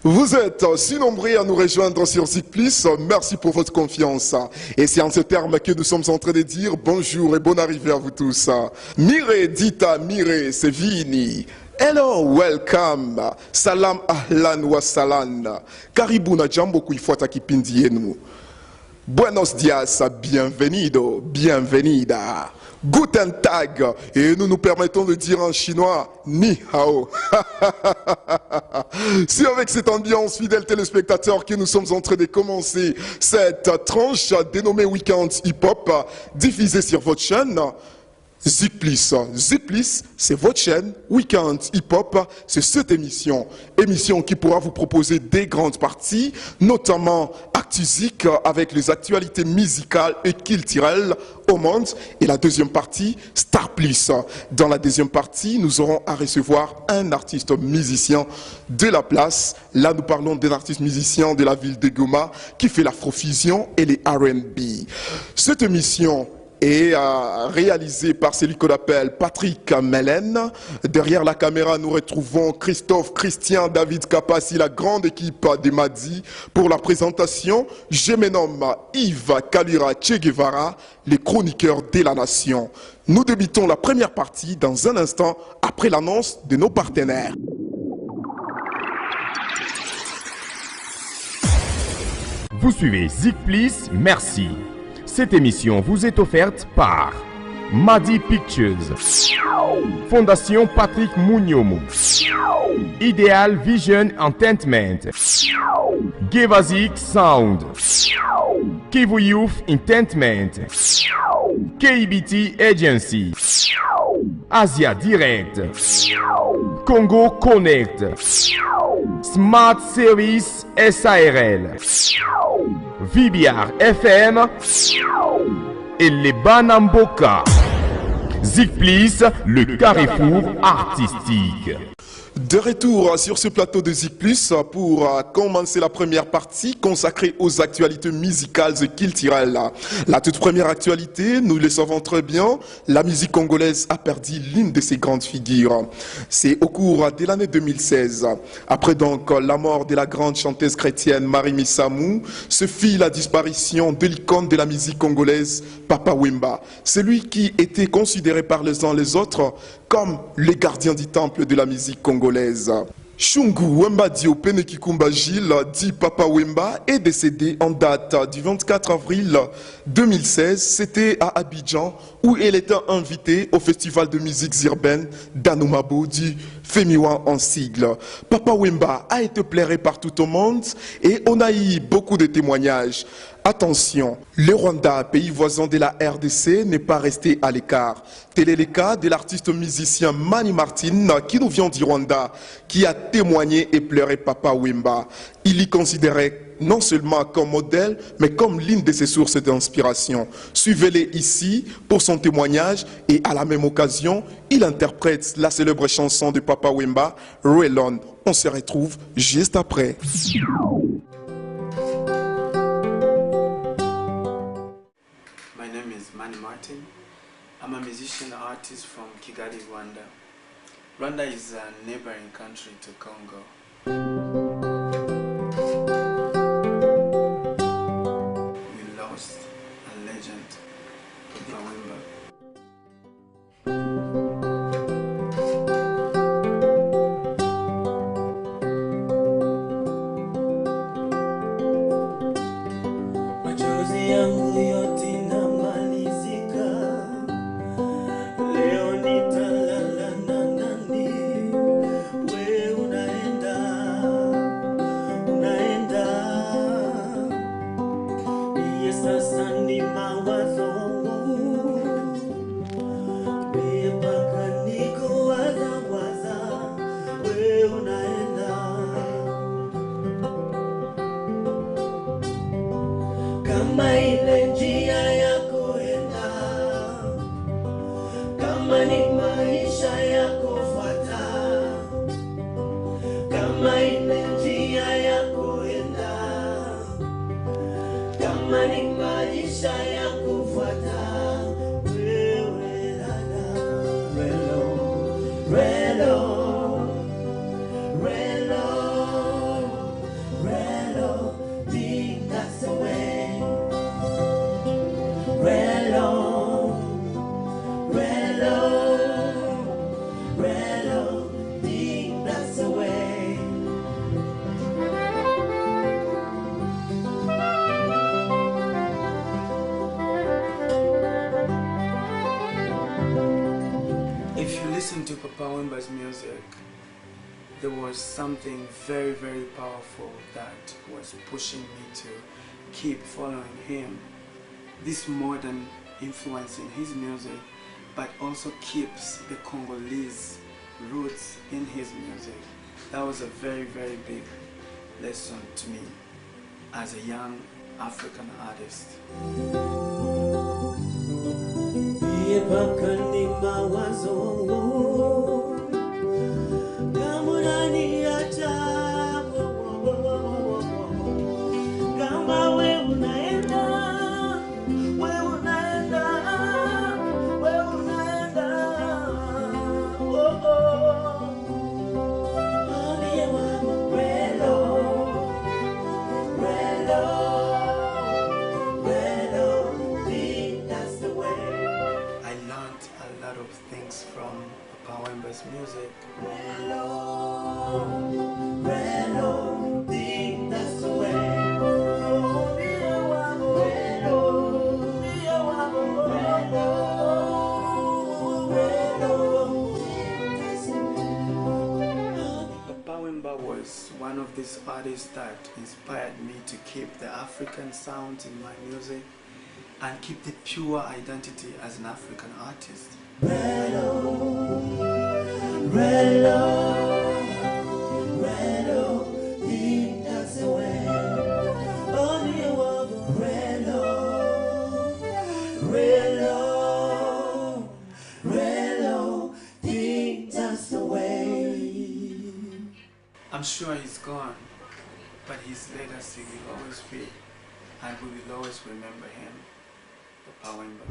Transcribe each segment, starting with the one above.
Vous êtes si nombreux à nous rejoindre sur Zik Plus, merci pour votre confiance. Et c'est en ce terme que nous sommes en train de dire bonjour et bonne arrivée à vous tous. Mire, dita, mire, c'est Vini. Hello, welcome. Salam ahlan wa salam. Karibu na jambo kuifuata kipindi yenu. Buenos dias, bienvenido, bienvenida. Guten Tag. Et nous nous permettons de dire en chinois, Ni Hao. C'est avec cette ambiance, fidèles téléspectateurs, que nous sommes en train de commencer cette tranche dénommée Weekend Hip Hop, diffusée sur votre chaîne. Zik Plus. Zik Plus, c'est votre chaîne. Weekend Hip Hop, c'est cette émission. Émission qui pourra vous proposer des grandes parties, notamment Actu-Zik avec les actualités musicales et culturelles au monde. Et la deuxième partie, Star Plus. Dans la deuxième partie, nous aurons à recevoir un artiste musicien de la place. Là, nous parlons d'un artiste musicien de la ville de Goma qui fait l'afrofusion et les R&B. Cette émission est réalisé par celui qu'on appelle Patrick Mellen. Derrière la caméra, nous retrouvons Christophe, Christian, David Kapassi, la grande équipe des Madi. Pour la présentation, je me nomme Yves Kalira Che Guevara, les chroniqueurs de la nation. Nous débutons la première partie dans un instant après l'annonce de nos partenaires. Vous suivez Zik Plus, merci. Cette émission vous est offerte par Madi Pictures, Fondation Patrick Mouniomo, Ideal Vision Entertainment, Gevazik Sound, Kivu Youth Entertainment, KBT Agency, Asia Direct, Congo Connect, Smart Service SARL, Vibiar FM et les Banamboka. Zik Plus, le carrefour artistique. De retour sur ce plateau de Zik Plus pour commencer la première partie consacrée aux actualités musicales et culturelles. La toute première actualité, nous le savons très bien, la musique congolaise a perdu l'une de ses grandes figures. C'est au cours de l'année 2016. Après donc la mort de la grande chanteuse chrétienne Marie Missamou, se fit la disparition de l'icône de la musique congolaise, Papa Wemba. Celui qui était considéré par les uns les autres comme les gardiens du temple de la musique congolaise. Shungu Wemba Dio Penekikumba Gilles, dit Papa Wemba, est décédé en date du 24 avril 2016. C'était à Abidjan où il était invité au festival de musique urbaine d'Anoumabo du Femiwa en sigle. Papa Wemba a été pleuré partout au monde et on a eu beaucoup de témoignages. Attention, le Rwanda, pays voisin de la RDC, n'est pas resté à l'écart. Tel est le cas de l'artiste musicien Mani Martin, qui nous vient du Rwanda, qui a témoigné et pleuré Papa Wemba. Il y considérait non seulement comme modèle, mais comme l'une de ses sources d'inspiration. Suivez-les ici pour son témoignage et à la même occasion, il interprète la célèbre chanson de Papa Wemba, Relon. On se retrouve juste après. Mani Martin. I'm a musician artist from Kigali, Rwanda. Rwanda is a neighboring country to Congo. We lost a legend, Papa Wemba. Relo, Relo, Wemba's music, there was something very, very powerful that was pushing me to keep following him. This modern influence in his music, but also keeps the Congolese roots in his music. That was a very, very big lesson to me as a young African artist. From Papa Wemba's music. Papa Wemba was one of these artists that inspired me to keep the African sound in my music and keep the pure identity as an African artist. I'm sure he's gone, but his legacy will always be, and we will always remember him, Papa Wemba.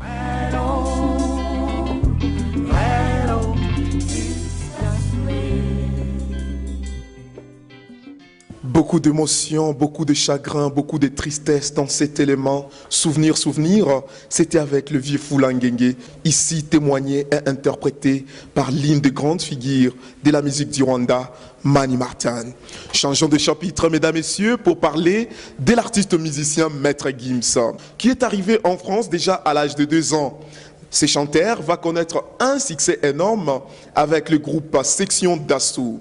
Beaucoup d'émotions, beaucoup de chagrin, beaucoup de tristesse dans cet élément. Souvenir, c'était avec le vieux Foulanguengue, ici témoigné et interprété par l'une des grandes figures de la musique du Rwanda, Mani Martin. Changeons de chapitre, mesdames et messieurs, pour parler de l'artiste musicien Maître Gims, qui est arrivé en France déjà à l'âge de 2 ans. Ce chanteur va connaître un succès énorme avec le groupe Section d'Assaut,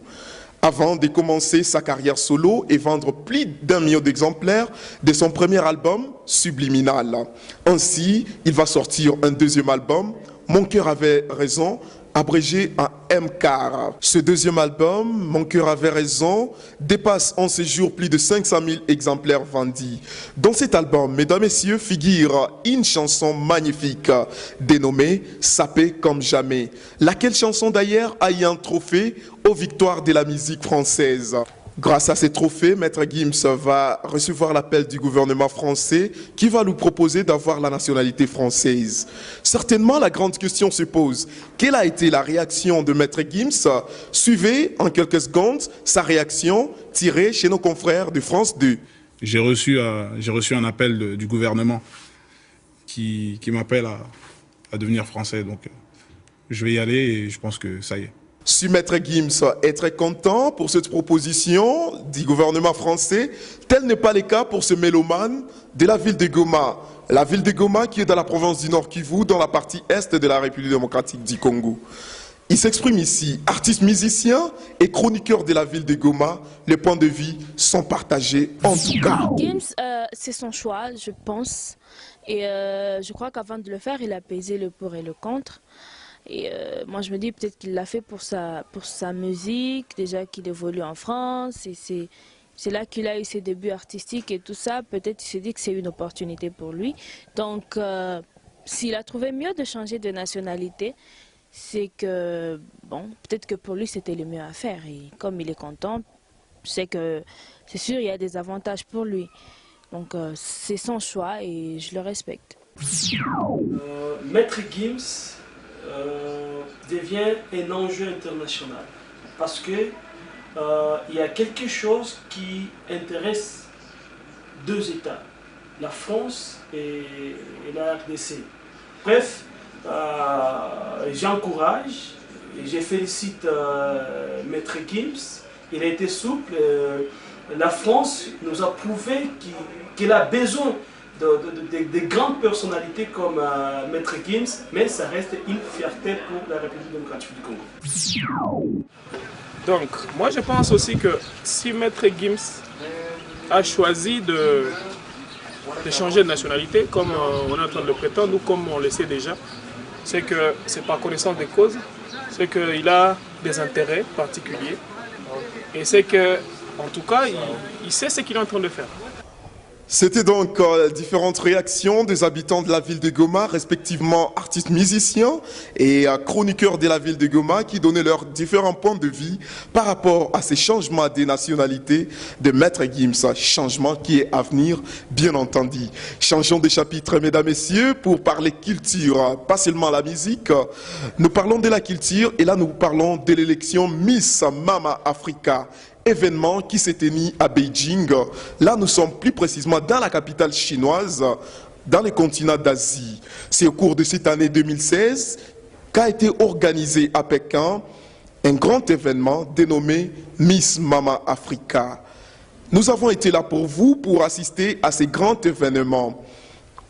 avant de commencer sa carrière solo et vendre plus d'1 million d'exemplaires de son premier album, Subliminal. Ainsi, il va sortir un deuxième album, Mon cœur avait raison, abrégé à MCAR. Ce deuxième album, Mon cœur avait raison, dépasse en ce jour plus de 500 000 exemplaires vendus. Dans cet album, mesdames et messieurs, figure une chanson magnifique dénommée Sapé comme jamais, laquelle chanson d'ailleurs a eu un trophée aux victoires de la musique française. Grâce à ces trophées, Maître Gims va recevoir l'appel du gouvernement français qui va lui proposer d'avoir la nationalité française. Certainement, la grande question se pose. Quelle a été la réaction de Maître Gims? Suivez en quelques secondes sa réaction tirée chez nos confrères de France 2. J'ai reçu un appel du gouvernement qui m'appelle à devenir français. Donc, je vais y aller et je pense que ça y est. Si Maître Gims est très content pour cette proposition du gouvernement français, tel n'est pas le cas pour ce mélomane de la ville de Goma. La ville de Goma qui est dans la province du Nord Kivu, dans la partie est de la République démocratique du Congo. Il s'exprime ici, artiste musicien et chroniqueur de la ville de Goma. Les points de vue sont partagés en tout cas. Gims, c'est son choix, je pense. Et je crois qu'avant de le faire, il a pesé le pour et le contre. Et moi, je me dis peut-être qu'il l'a fait pour sa musique, déjà qu'il évolue en France. Et c'est là qu'il a eu ses débuts artistiques et tout ça. Peut-être il s'est dit que c'est une opportunité pour lui. Donc, s'il a trouvé mieux de changer de nationalité, c'est que, bon, peut-être que pour lui, c'était le mieux à faire. Et comme il est content, c'est sûr, il y a des avantages pour lui. Donc, c'est son choix et je le respecte. Maître Gims devient un enjeu international parce que il y a quelque chose qui intéresse 2 États, la France et la RDC. Bref, j'encourage et je félicite Maître Gims. Il a été souple. La France nous a prouvé qu'elle a besoin des grandes personnalités comme Maître Gims, mais ça reste une fierté pour la République démocratique du Congo. Donc, moi je pense aussi que si Maître Gims a choisi de changer de nationalité, comme on est en train de le prétendre, ou comme on le sait déjà, c'est que c'est par connaissance des causes, c'est qu'il a des intérêts particuliers, et c'est que, en tout cas, il sait ce qu'il est en train de faire. C'était donc différentes réactions des habitants de la ville de Goma, respectivement artistes musiciens et chroniqueurs de la ville de Goma, qui donnaient leurs différents points de vue par rapport à ces changements des nationalités de Maître Gims, changement qui est à venir, bien entendu. Changeons de chapitre, mesdames, messieurs, pour parler culture, pas seulement la musique. Nous parlons de la culture et là nous parlons de l'élection Miss Mama Africa. Événement qui s'est tenu à Beijing. Là, nous sommes plus précisément dans la capitale chinoise, dans le continent d'Asie. C'est au cours de cette année 2016 qu'a été organisé à Pékin un grand événement dénommé Miss Mama Africa. Nous avons été là pour vous pour assister à ces grands événements.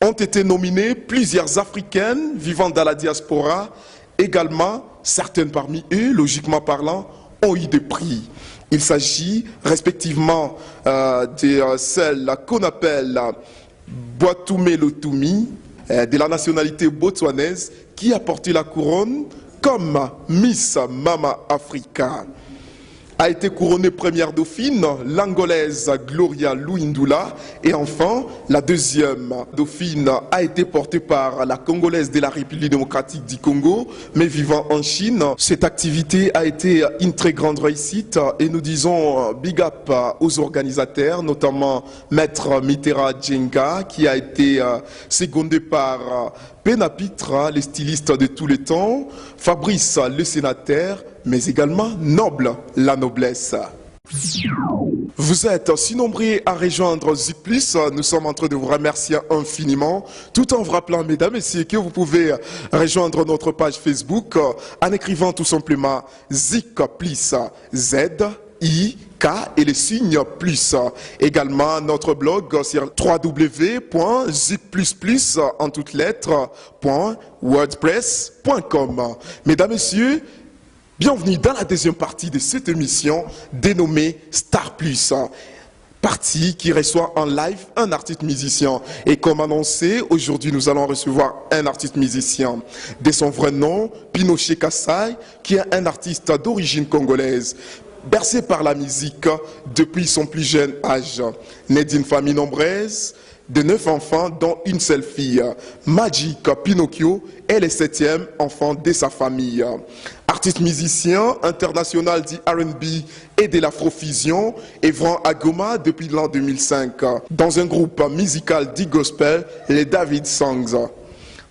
Ont été nominées plusieurs Africaines vivant dans la diaspora. Également, certaines parmi eux, logiquement parlant, ont eu des prix. Il s'agit respectivement de celle qu'on appelle Boatoumé Lotumi, de la nationalité botswanaise, qui a porté la couronne comme Miss Mama Africa. A été couronnée première dauphine, l'angolaise Gloria Luindula. Et enfin, la deuxième dauphine a été portée par la congolaise de la République démocratique du Congo, mais vivant en Chine. Cette activité a été une très grande réussite et nous disons big up aux organisateurs, notamment Maître Mitera Djenga, qui a été secondé par Pénapitra, le styliste de tous les temps, Fabrice, le sénateur, mais également Noble, la noblesse. Vous êtes si nombreux à rejoindre Zik Plus, nous sommes en train de vous remercier infiniment, tout en vous rappelant, mesdames et messieurs, que vous pouvez rejoindre notre page Facebook en écrivant tout simplement Zik Plus, Z-I-K et le signe plus. Également notre blog sur www.zikplusplus en toutes lettres .wordpress.com. Mesdames, messieurs, bienvenue dans la deuxième partie de cette émission dénommée Star Plus. Partie qui reçoit en live un artiste musicien. Et comme annoncé, aujourd'hui nous allons recevoir un artiste musicien. De son vrai nom, Pinochet Kassai, qui est un artiste d'origine congolaise. Bercé par la musique depuis son plus jeune âge. Né d'une famille nombreuse, de 9 enfants dont une seule fille. Magic Pinocchio est le 7e enfant de sa famille. Artiste musicien international du R&B et de l'afrofusion, œuvrant à Goma depuis l'an 2005 dans un groupe musical du gospel, les David Songs.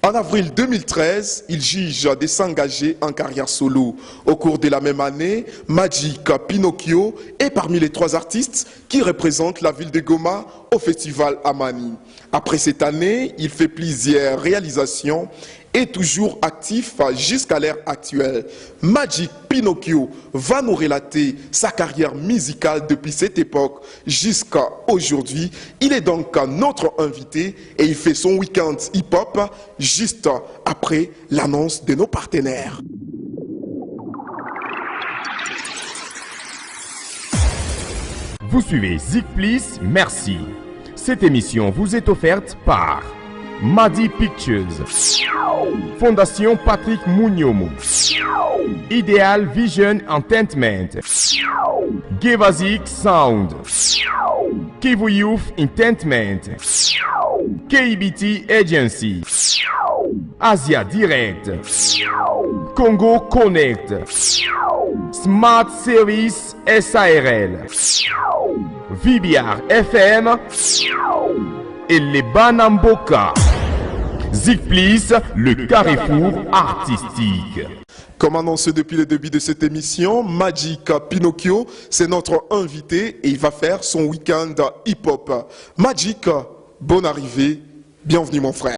En avril 2013, il juge de s'engager en carrière solo. Au cours de la même année, Magic Pinocchio est parmi les 3 artistes qui représentent la ville de Goma au festival Amani. Après cette année, il fait plusieurs réalisations et toujours actif jusqu'à l'ère actuelle. Magic Pinocchio va nous relater sa carrière musicale depuis cette époque jusqu'à aujourd'hui. Il est donc notre invité et il fait son week-end hip-hop juste après l'annonce de nos partenaires. Vous suivez Zik Plus, merci. Cette émission vous est offerte par Madi Pictures, Fondation Patrick Mouniomo, Ideal Vision Entertainment, Gevazik Sound, Kivu Youth Entertainment, KBT Agency, Asia Direct, Congo Connect, Smart Service SARL, VBR FM et les Banamboka. Zik Plus, le carrefour artistique. Comme annoncé depuis le début de cette émission, Magic Pinocchio, c'est notre invité et il va faire son week-end hip-hop. Magic, bonne arrivée, bienvenue mon frère.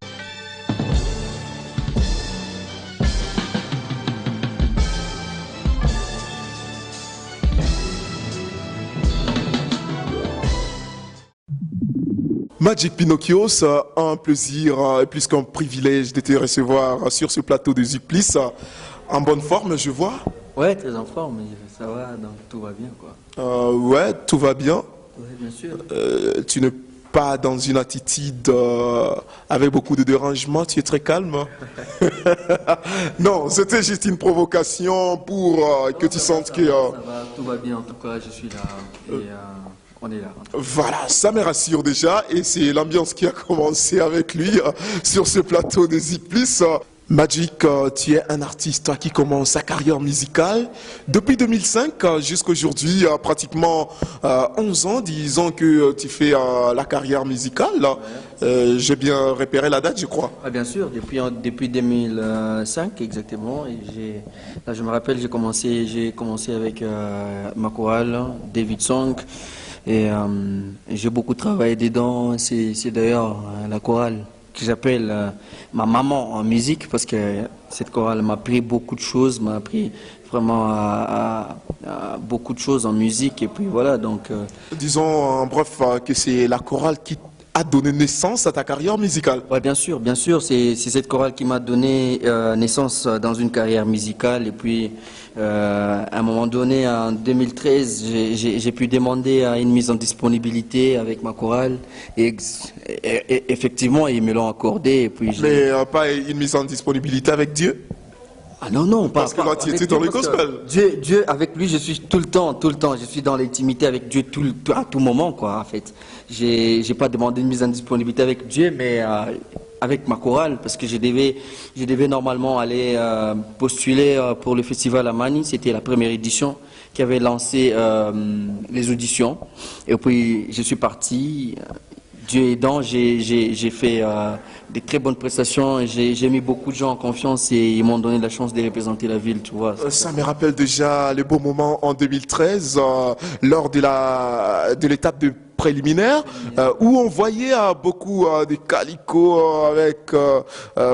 Magic Pinocchio, c'est un plaisir et plus qu'un privilège de te recevoir sur ce plateau de Ziplis. En bonne forme, je vois. Ouais, très en forme, ça va, donc tout va bien, quoi. Ouais, tout va bien. Ouais, bien sûr. Tu n'es pas dans une attitude avec beaucoup de dérangement, tu es très calme. Non, c'était juste une provocation pour que tu sentes que... Ça va, tout va bien, en tout cas, je suis là et on est là. Voilà, ça me rassure déjà et c'est l'ambiance qui a commencé avec lui sur ce plateau de Ziplis. Magic, tu es un artiste qui commence sa carrière musicale depuis 2005 jusqu'à aujourd'hui, pratiquement 11 ans, disons que tu fais la carrière musicale. J'ai bien repéré la date, je crois. Ah, bien sûr, depuis 2005 exactement. Et là, je me rappelle, j'ai commencé avec ma chorale, David Song. Et j'ai beaucoup travaillé dedans. C'est d'ailleurs la chorale que j'appelle ma maman en musique, parce que cette chorale m'a appris beaucoup de choses, m'a appris vraiment à beaucoup de choses en musique. Et puis voilà, donc... Disons en bref que c'est la chorale qui a donné naissance à ta carrière musicale. Oui, bien sûr, c'est cette chorale qui m'a donné naissance dans une carrière musicale. Et puis, à un moment donné, en 2013, j'ai pu demander une mise en disponibilité avec ma chorale. Et effectivement, ils me l'ont accordé. Et puis mais pas une mise en disponibilité avec Dieu? Ah non, non, pas. Parce que là, tu étais dans le gospel. Dieu, avec lui, je suis tout le temps. Je suis dans l'intimité avec Dieu à tout moment, quoi, en fait. J'ai pas demandé une mise en disponibilité avec Dieu, mais avec ma chorale, parce que je devais normalement aller postuler pour le festival à Mani. C'était la première édition qui avait lancé les auditions. Et puis, je suis parti. Dieu aidant, j'ai fait des très bonnes prestations. J'ai mis beaucoup de gens en confiance et ils m'ont donné la chance de représenter la ville, tu vois. Ça me rappelle déjà le beau moment en 2013, lors de l'étape de préliminaire, où on voyait beaucoup de Calico avec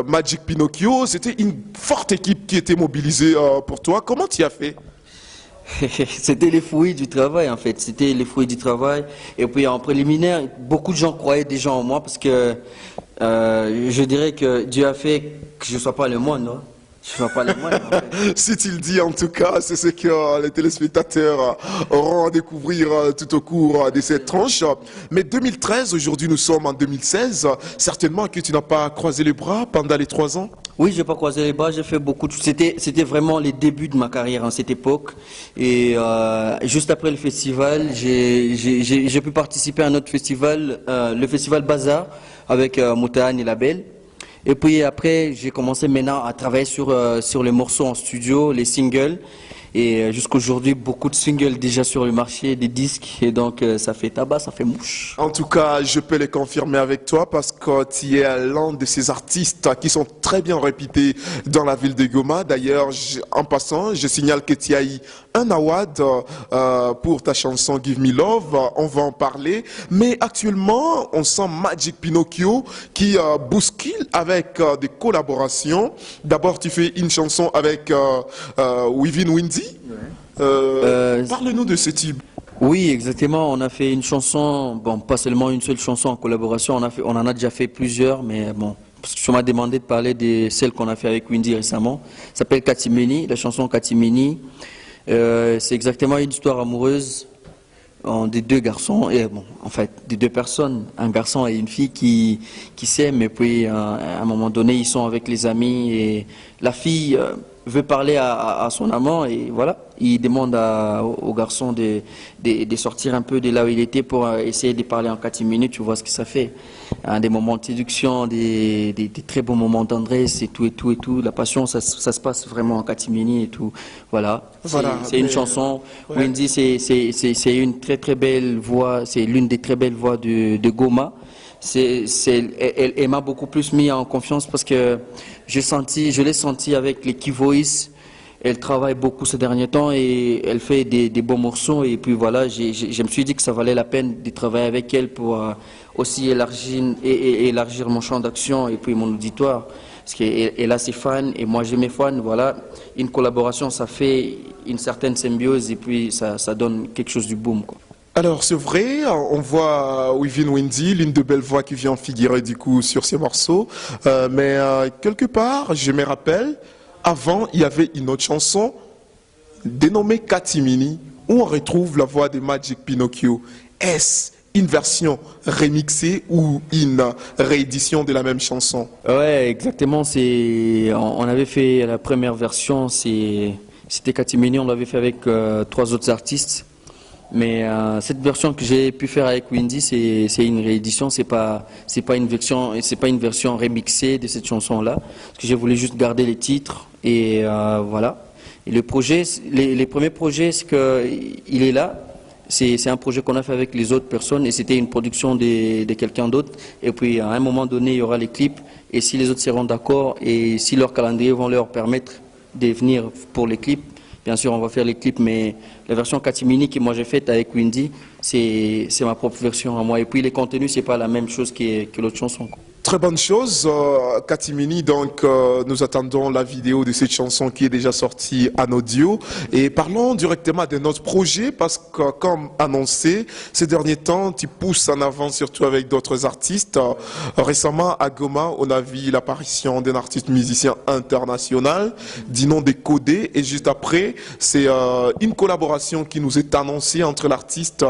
Magic Pinocchio. C'était une forte équipe qui était mobilisée pour toi. Comment tu as fait? C'était les fruits du travail, en fait. C'était les fruits du travail. Et puis en préliminaire, beaucoup de gens croyaient déjà en moi, parce que je dirais que Dieu a fait que je ne sois pas le moine, non? Je ne sois pas le moine, en fait. Si tu le dis, en tout cas, c'est ce que les téléspectateurs auront à découvrir tout au cours de cette tranche. Mais 2013, aujourd'hui nous sommes en 2016. Certainement que tu n'as pas croisé les bras pendant les 3 ans. Oui, j'ai pas croisé les bras, j'ai fait beaucoup de... C'était vraiment les débuts de ma carrière en cette époque. Et juste après le festival, j'ai pu participer à un autre festival, le festival Bazar, avec Moutane et Label. Et puis après, j'ai commencé maintenant à travailler sur les morceaux en studio, les singles. Et jusqu'aujourd'hui, beaucoup de singles déjà sur le marché, des disques. Et donc, ça fait tabac, ça fait mouche. En tout cas, je peux le confirmer avec toi parce que tu es l'un de ces artistes qui sont très bien réputés dans la ville de Goma. D'ailleurs, en passant, je signale que tu as eu un award pour ta chanson Give Me Love. On va en parler. Mais actuellement, on sent Magic Pinocchio qui bouscule avec des collaborations. D'abord, tu fais une chanson avec Wivin Windy. Parle-nous de ce type. Oui, exactement. On a fait une chanson, bon, pas seulement une seule chanson en collaboration. On en a déjà fait plusieurs, mais bon, parce que tu m'as demandé de parler de celle qu'on a fait avec Windy récemment. Ça s'appelle Katimeni, la chanson Katimeni. C'est exactement une histoire amoureuse des deux garçons, et bon, en fait, des deux personnes, un garçon et une fille qui s'aiment, et puis à un moment donné, ils sont avec les amis, et la fille veut parler à son amant, et voilà, il demande au garçon de sortir un peu de là où il était pour essayer de parler en 4 minutes, tu vois ce que ça fait. Des moments de séduction, des très beaux moments tendresse et tout et tout et tout. La passion, ça se passe vraiment en 4 minutes et tout. Voilà. C'est une chanson. Ouais. Windy, c'est une très très belle voix, c'est l'une des très belles voix de Goma. Elle m'a beaucoup plus mis en confiance parce que je l'ai senti avec les Key Voice. Elle travaille beaucoup ces derniers temps et elle fait des bons morceaux. Et puis voilà, je me suis dit que ça valait la peine de travailler avec elle pour aussi élargir mon champ d'action et puis mon auditoire. Parce qu'elle a ses fans et moi j'ai mes fans. Voilà, une collaboration, ça fait une certaine symbiose et puis ça donne quelque chose du boom, quoi. Alors c'est vrai, on voit Wivine Windy, l'une de belles voix qui vient figurer du coup sur ces morceaux, mais quelque part, je me rappelle, avant il y avait une autre chanson dénommée Katimini, où on retrouve la voix de Magic Pinocchio. Est-ce une version remixée ou une réédition de la même chanson? Ouais, exactement. On avait fait la première version, c'était Katimini, on l'avait fait avec 3 autres artistes. Mais cette version que j'ai pu faire avec Windy, c'est une réédition, c'est pas une version remixée de cette chanson-là, parce que j'ai voulu juste garder les titres et voilà. Et le projet, les premiers projets, c'est que il est là. C'est un projet qu'on a fait avec les autres personnes et c'était une production de quelqu'un d'autre. Et puis à un moment donné, il y aura les clips et si les autres seront d'accord et si leur calendrier vont leur permettre de venir pour les clips, bien sûr, on va faire les clips, mais la version Katimini que moi j'ai faite avec Windy, c'est ma propre version à moi. Et puis les contenus, c'est pas la même chose que l'autre chanson. Très bonne chose, Katimini. Donc, nous attendons la vidéo de cette chanson qui est déjà sortie en audio. Et parlons directement de notre projet parce que, comme annoncé, ces derniers temps, tu pousses en avant, surtout avec d'autres artistes. Récemment, à Goma, on a vu l'apparition d'un artiste musicien international, du nom de Codé. Et juste après, c'est une collaboration qui nous est annoncée entre l'artiste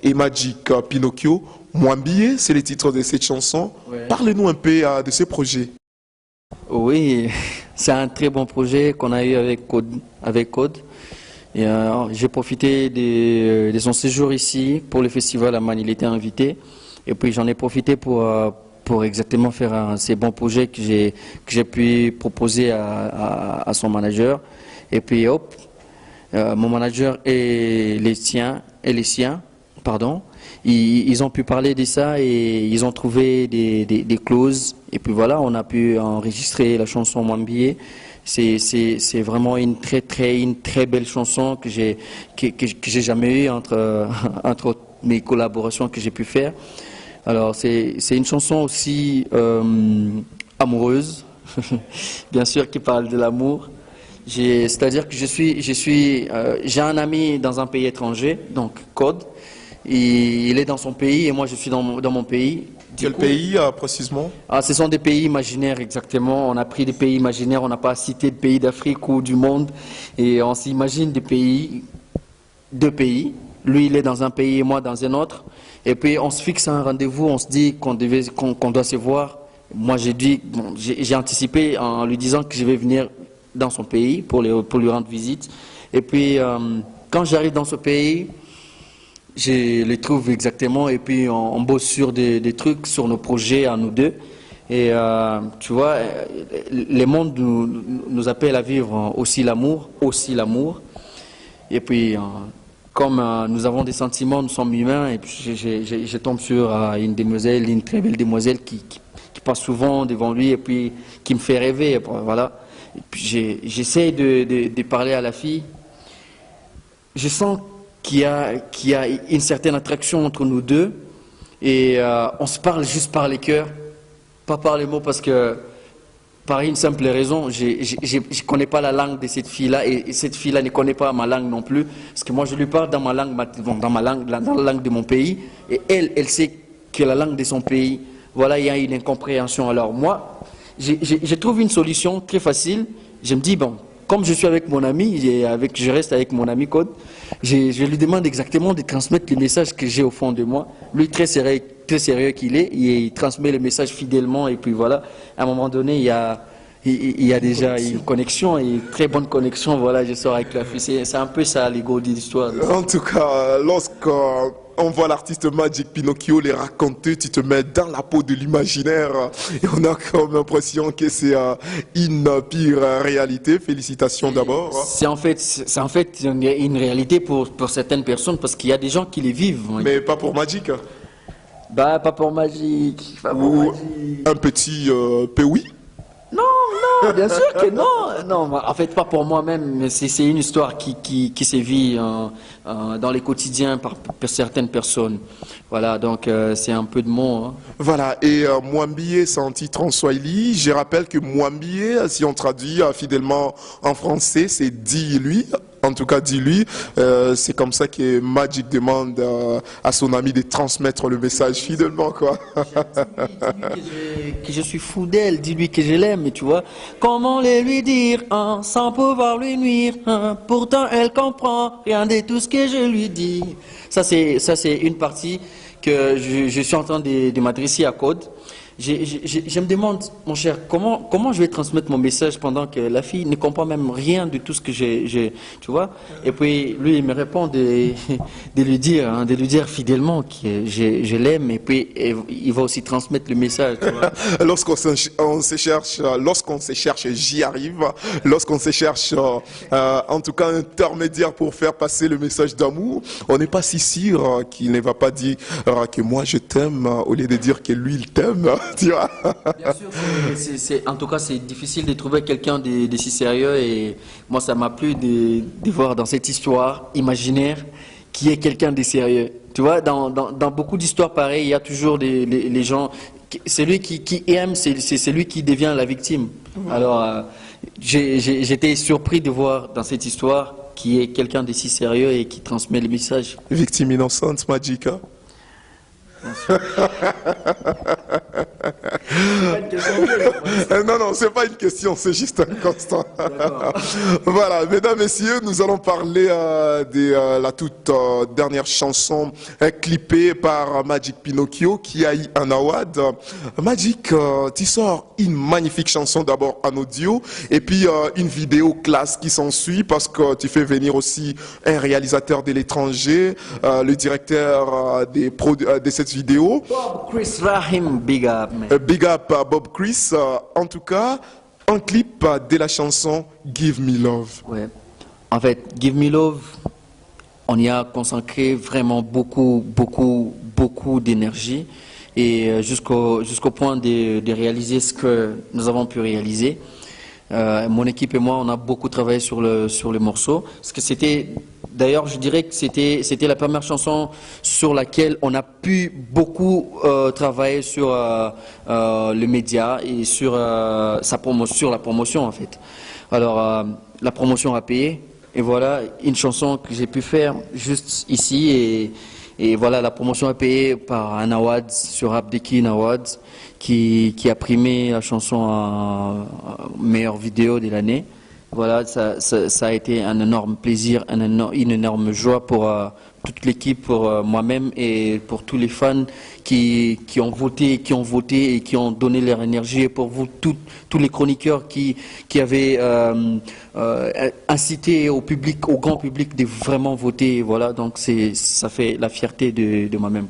et Magic Pinocchio. Mwambie, c'est le titre de cette chanson. Ouais. Parlez-nous un peu de ce projet. Oui, c'est un très bon projet qu'on a eu avec Code. J'ai profité de son séjour ici pour le festival à Man. Il était invité. Et puis j'en ai profité pour exactement faire ces bons projets que j'ai pu proposer à son manager. Et puis hop, mon manager et les siens, ils ont pu parler de ça et ils ont trouvé des clauses. Et puis voilà, on a pu enregistrer la chanson Mwambie. C'est vraiment une très belle chanson que j'ai jamais eue entre mes collaborations que j'ai pu faire. Alors c'est une chanson aussi amoureuse, bien sûr, qui parle de l'amour. C'est-à-dire que j'ai un ami dans un pays étranger, donc Code. Il est dans son pays et moi je suis dans mon pays. Quel pays précisément? Ce sont des pays imaginaires exactement. On a pris des pays imaginaires, on n'a pas cité de pays d'Afrique ou du monde. Et on s'imagine deux pays. Lui il est dans un pays et moi dans un autre. Et puis on se fixe un rendez-vous, on se dit qu'on doit se voir. Moi j'ai anticipé en lui disant que je vais venir dans son pays pour lui rendre visite. Et puis quand j'arrive dans ce pays, je les trouve exactement et puis on bosse sur des trucs, sur nos projets à nous deux. Et tu vois, le monde nous appelle à vivre aussi l'amour. Et puis, comme nous avons des sentiments, nous sommes humains, et puis je tombe sur une très belle demoiselle qui passe souvent devant lui et puis qui me fait rêver. Voilà. Et puis j'essaie de parler à la fille. Je sens qu'il y a une certaine attraction entre nous deux et on se parle juste par les cœurs, pas par les mots, parce que par une simple raison, je ne connais pas la langue de cette fille-là et cette fille-là ne connaît pas ma langue non plus, parce que moi je lui parle dans la langue de mon pays et elle sait que la langue de son pays, voilà, il y a une incompréhension. Alors moi, je trouve une solution très facile. Je me dis, bon, comme je suis avec mon ami, je reste avec mon ami Code, je lui demande exactement de transmettre les messages que j'ai au fond de moi. Lui, très sérieux qu'il est, il transmet les messages fidèlement et puis voilà, à un moment donné, il y a déjà une connexion, et une très bonne connexion, voilà, je sors avec la fille. C'est un peu ça l'ego de l'histoire. En tout cas, lorsqu'on voit l'artiste Magic Pinocchio les raconter, tu te mets dans la peau de l'imaginaire et on a comme l'impression que c'est une pire réalité. Félicitations d'abord. C'est en fait une réalité pour certaines personnes parce qu'il y a des gens qui les vivent. Mais pas pour Magic. Pas pour Magic. Un petit oui. Non, bien sûr que non. Non, en fait, pas pour moi-même, mais c'est une histoire qui se vit dans les quotidiens par certaines personnes. Voilà, donc c'est un peu de mots. Hein. Voilà, et Mwambie, c'est un titre en swahili. Je rappelle que Mwambie, si on traduit fidèlement en français, c'est dis-lui. En tout cas, dis-lui, c'est comme ça que Magic demande à son ami de transmettre le message fidèlement, quoi. Dis-lui que je suis fou d'elle, dis-lui que je l'aime, tu vois. Comment le lui dire hein, sans pouvoir lui nuire hein, pourtant elle comprend rien de tout ce que je lui dis. Ça c'est une partie que je suis en train de m'adresser à Code. Je me demande, mon cher, comment je vais transmettre mon message pendant que la fille ne comprend même rien de tout ce que j'ai, tu vois. Et puis lui, il me répond de lui dire fidèlement que je l'aime. Et puis il va aussi transmettre le message, tu vois. Lorsqu'on se cherche, j'y arrive. Lorsqu'on se cherche, en tout cas, un intermédiaire pour faire passer le message d'amour, on n'est pas si sûr qu'il ne va pas dire que moi je t'aime au lieu de dire que lui il t'aime. Tu vois. Bien sûr, en tout cas, c'est difficile de trouver quelqu'un de si sérieux et moi, ça m'a plu de voir dans cette histoire imaginaire qui est quelqu'un de sérieux. Tu vois, dans beaucoup d'histoires pareilles, il y a toujours les gens, celui qui aime, c'est lui qui devient la victime. Alors, j'étais surpris de voir dans cette histoire qui est quelqu'un de si sérieux et qui transmet le message. Victime innocente, Magic. Hein? Non, c'est pas une question, c'est juste un constat. Voilà, mesdames, messieurs, nous allons parler de la toute dernière chanson clippée par Magic Pinocchio qui a eu un award. Magic, tu sors une magnifique chanson d'abord en audio et puis une vidéo classe qui s'ensuit parce que tu fais venir aussi un réalisateur de l'étranger, le directeur de cette vidéo. Bob Chris Rahim, big up, man. Big up Bob Chris. En tout cas, un clip de la chanson Give Me Love. Ouais. En fait, Give Me Love, on y a consacré vraiment beaucoup d'énergie et jusqu'au point de réaliser ce que nous avons pu réaliser. Mon équipe et moi, on a beaucoup travaillé sur le morceau. Parce que d'ailleurs, je dirais que c'était la première chanson sur laquelle on a pu beaucoup travailler sur le média et sur la promotion en fait. Alors, la promotion a payé et voilà une chanson que j'ai pu faire juste ici et voilà la promotion a payé par un award sur Abdekin Awards qui a primé la chanson en meilleure vidéo de l'année. Voilà, ça a été un énorme plaisir, une énorme joie pour toute l'équipe, pour moi-même et pour tous les fans qui ont voté et qui ont donné leur énergie, et pour vous, tous les chroniqueurs qui avaient incité au grand public de vraiment voter. Voilà, donc ça fait la fierté de moi-même.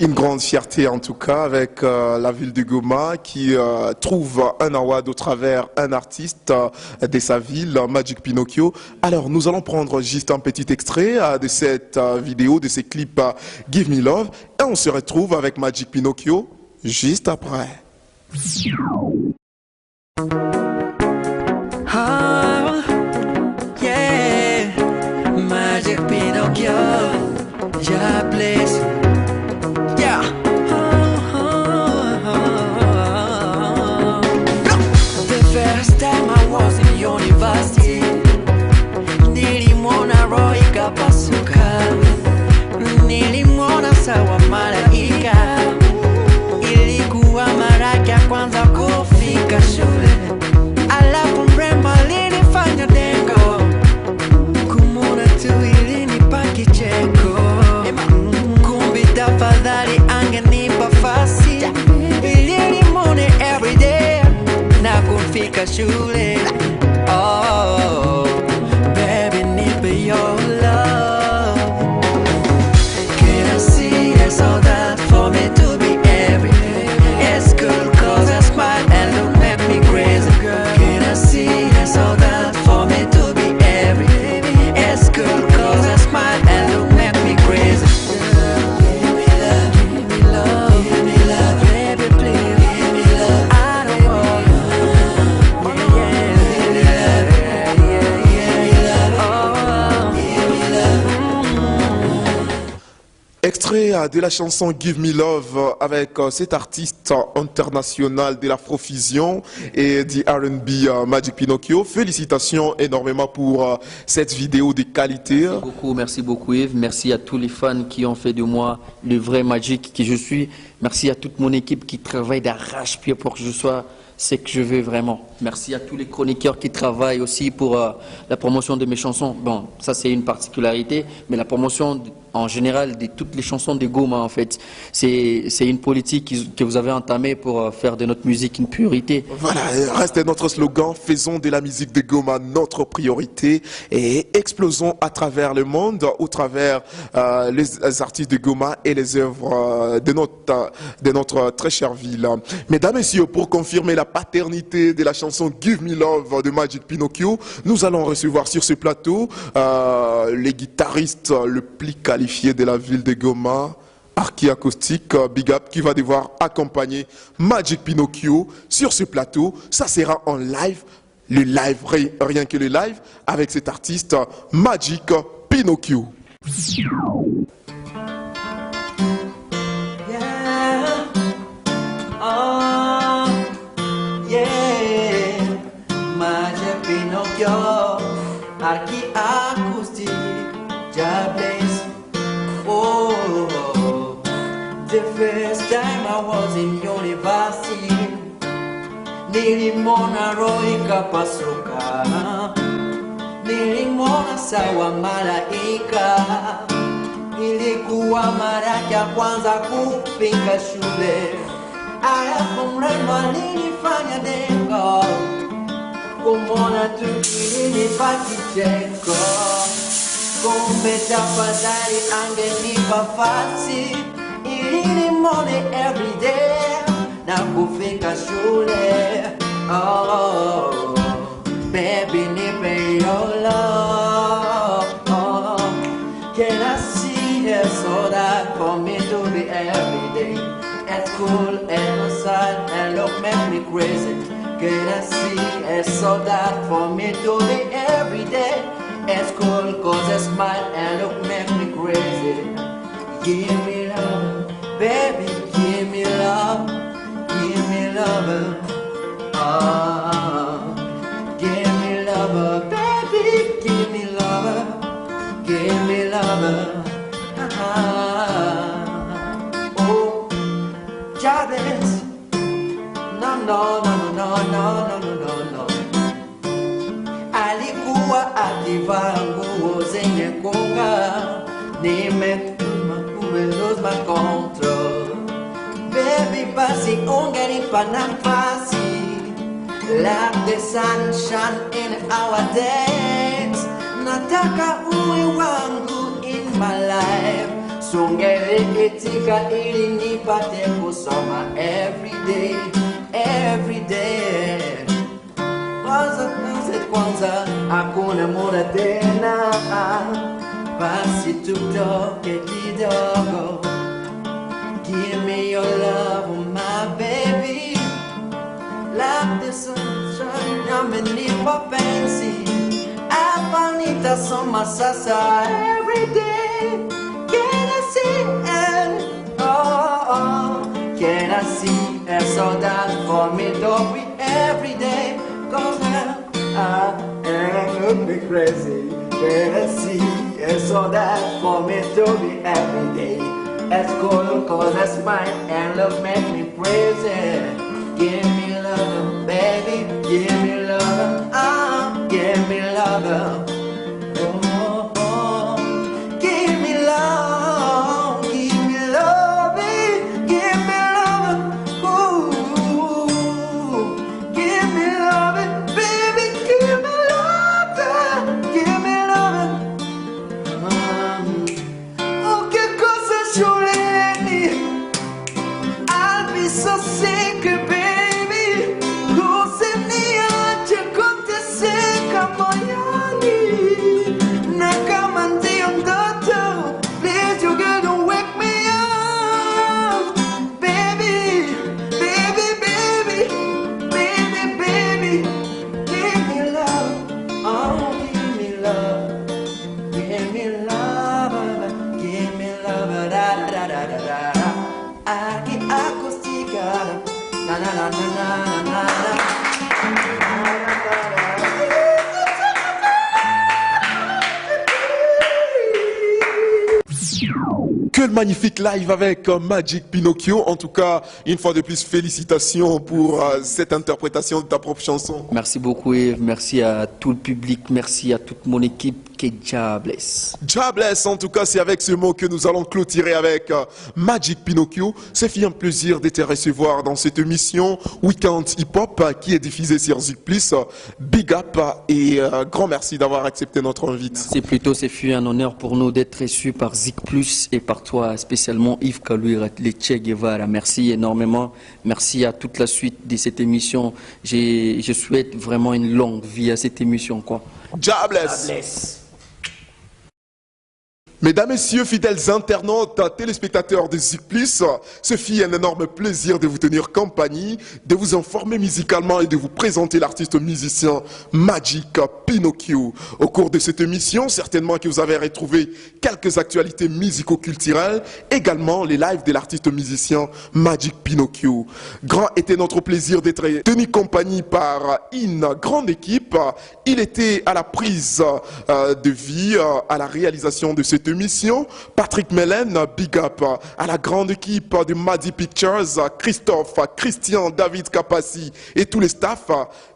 Une grande fierté en tout cas avec la ville de Goma qui trouve un award au travers un artiste de sa ville, Magic Pinocchio. Alors nous allons prendre juste un petit extrait de cette vidéo, de ces clips Give Me Love et on se retrouve avec Magic Pinocchio juste après. Yeah, Magic Pinocchio, ja please. Yeah. The first time I was in university, nilimwona Roy kapasuka, nilimwona sawa malaika, ilikuwa mara ya kwanza kufika shule, alafu mrembo alinifanya dengo, kumwona tu ilinipa kicheko, kumbi tafadhali angenipa fasi, ili nimwone everyday na kufika shule. Oh, baby, nipe your love. Can I see it's all that for me to be every day? It's cool cause I smile and look make me crazy. Can I see it's all that for me to be every day? It's cool cause I smile and look make me crazy. Give me love, give me love, give me love, baby please. Give me love, I don't want you. Yeah, give me love. de la chanson Give Me Love avec cet artiste international de l'Afrofusion et du R&B Magic Pinocchio. Félicitations énormément pour cette vidéo de qualité. Merci beaucoup Yves. Merci à tous les fans qui ont fait de moi le vrai Magic qui je suis. Merci à toute mon équipe qui travaille d'arrache-pied pour que je sois ce que je veux vraiment. Merci à tous les chroniqueurs qui travaillent aussi pour la promotion de mes chansons. Bon, ça c'est une particularité, mais la promotion en général de toutes les chansons de Goma en fait, c'est une politique que vous avez entamée pour faire de notre musique une priorité. Voilà, reste notre slogan, faisons de la musique de Goma notre priorité et explosons à travers le monde, au travers les artistes de Goma et les œuvres de notre très chère ville. Mesdames et messieurs, pour confirmer la paternité de la chanson Give Me Love de Magic Pinocchio, nous allons recevoir sur ce plateau les guitaristes le plus qualifié de la ville de Goma, Arki Acoustique, Big Up, qui va devoir accompagner Magic Pinocchio sur ce plateau. Ça sera en live, le live, rien que le live, avec cet artiste Magic Pinocchio. Magic Pinocchio, Arki Acoustique, Jables. Oh, the first time I was in university, nilimona Roy kapasuka, nilimona sawa malaika, ilikuwa mara ya kwanza kufika shule, alafu mrembo alinifanya dengo, kumona tu ilinipa kicheko. Kumbe tafadhali angenipa fasi ili nimone everyday na kufika shule. Oh, baby nipe your love. Oh, can I see a soda for me to be everyday at school and outside and look make me crazy? Can I see a soda for me to be everyday at school, cause I smile and look make me crazy? Give me love, baby, give me love, give me love. Give me love, baby, give me love, give me love. Oh, Jabez, no, no, no, no, no, no, no, no, no. Alikuwa akivaa nguo zenye kunga, nimetuma lose my control. Baby basi ungenipa nafasi, like the sunshine in our days. Nataka uwe wangu in my life, sungeliitika ili nipate kusoma everyday, everyday. Kwanza hakuna muda tena, basi tutoke kidogo. Give me your love, my baby, like the sunshine amenipa penzi. Hapa nitasoma sasa everyday. Can I see it? Oh, can I see a soda for me to be everyday? Cause I look me crazy. Can I see a soda for me to be everyday at school? Cause I smile and look make me crazy. Give me love, baby, give me love, give me love. Oh, oh, give me love, give me love, give me love. Ooh, give me love, baby, give me love, give me love. Oh, che cosa Giuliani, I'll be so sick, baby. Cose niache conte seka moyani. Nakamandi ondoto, please you gonna wake me up, baby, baby, baby, baby, baby. Give me love, oh give me love, give me love, give me love, da da da da da. Na na na na na na na. Quel magnifique live avec Magic Pinocchio. En tout cas, une fois de plus, félicitations pour cette interprétation de ta propre chanson. Merci beaucoup Yves, merci à tout le public, merci à toute mon équipe. Que Dieu blesse. Dieu blesse, en tout cas, c'est avec ce mot que nous allons clôturer avec Magic Pinocchio. C'est fait un plaisir de te recevoir dans cette émission Weekend Hip Hop qui est diffusée sur Zik Plus. Big up et grand merci d'avoir accepté notre invite. C'est fut un honneur pour nous d'être reçus par Zik Plus et par toi spécialement Yves Kalouira, le Che Guevara. Merci énormément. Merci à toute la suite de cette émission. Je souhaite vraiment une longue vie à cette émission, quoi. Dieu blesse. Mesdames, Messieurs, fidèles internautes, téléspectateurs de Zik Plus, ce fut un énorme plaisir de vous tenir compagnie, de vous informer musicalement et de vous présenter l'artiste musicien Magic Pinocchio. Au cours de cette émission, certainement que vous avez retrouvé quelques actualités musico-culturelles, également les lives de l'artiste musicien Magic Pinocchio. Grand était notre plaisir d'être tenu compagnie par une grande équipe. Il était à la prise de vie, à la réalisation de cette émission. Patrick Mellen, big up à la grande équipe de Madi Pictures, Christophe, Christian, David Capassi et tous les staffs.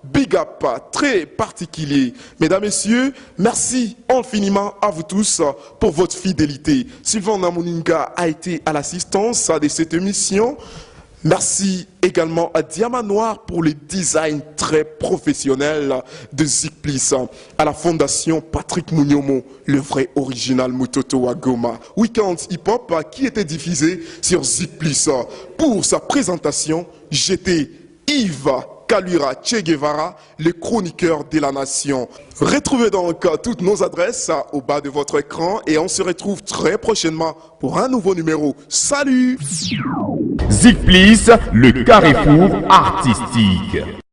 Big up très particulier. Mesdames, Messieurs, merci infiniment à vous tous pour votre fidélité. Sylvain Namuninga a été à l'assistance de cette émission. Merci également à Diamant Noir pour le design très professionnel de Zik Plus. À la fondation Patrick Mouniomo, le vrai original Mutoto à Goma. Weekend Hip Hop qui était diffusé sur Zik Plus. Pour sa présentation, j'étais Yves Kalouira Che Guevara, le chroniqueur de la nation. Retrouvez donc toutes nos adresses au bas de votre écran et on se retrouve très prochainement pour un nouveau numéro. Salut! Zik Plus, le carrefour artistique.